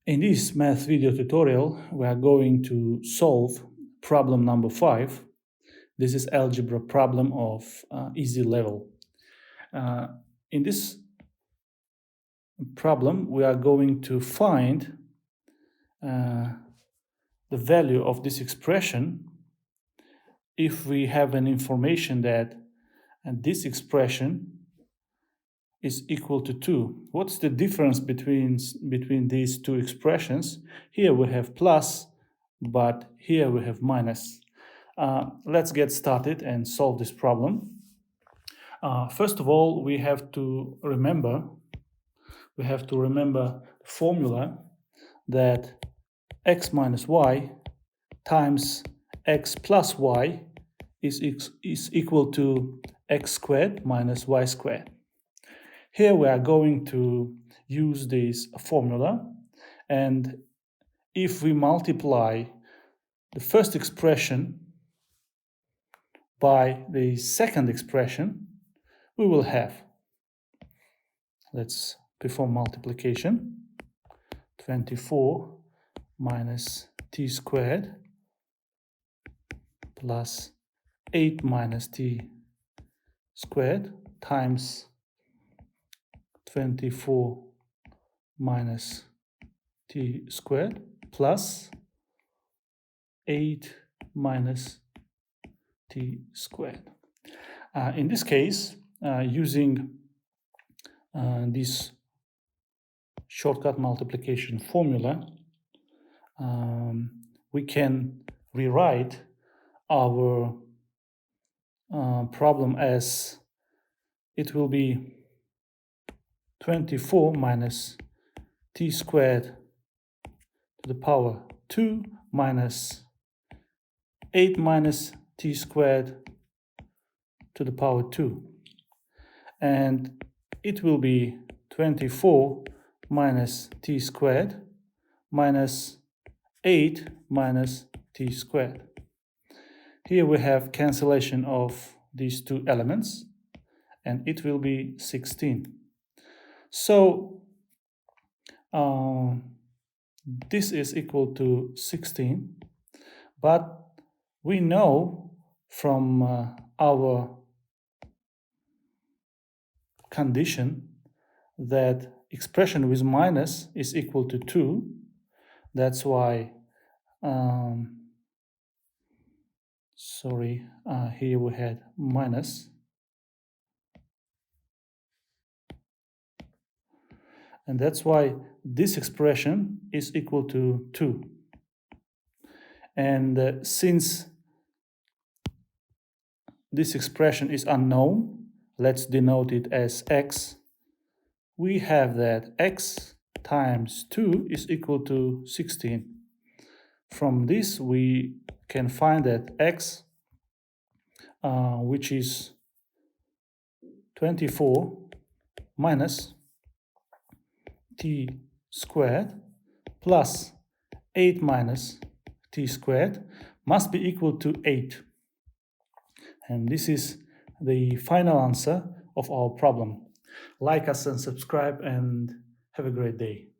In this math video tutorial, we are going to solve problem number 5. This is algebra problem of easy level. In this problem, we are going to find the value of this expression if we have an information that this expression is equal to 2. What's the difference between these two expressions? Here we have plus, but here we have minus. Let's get started and solve this problem. First of all, we have to remember the formula that x minus y times x plus y is equal to x squared minus y squared. Here we are going to use this formula, and if we multiply the first expression by the second expression, we will have, let's perform multiplication, 24 minus t squared plus 8 minus t squared times 24 minus t squared plus 8 minus t squared. In this case, using this shortcut multiplication formula, we can rewrite our problem as it will be 24 minus t squared to the power 2 minus 8 minus t squared to the power 2. And it will be 24 minus t squared minus 8 minus t squared. Here we have cancellation of these two elements, and it will be 16. So this is equal to 16, but we know from our condition that expression with minus is equal to 2. That's why, here we had minus. And that's why this expression is equal to 2. And since this expression is unknown, let's denote it as x. We have that x times 2 is equal to 16. From this, we can find that x, which is 24 minus t squared plus 8 minus t squared must be equal to 8. And this is the final answer of our problem. Like us and subscribe, and have a great day.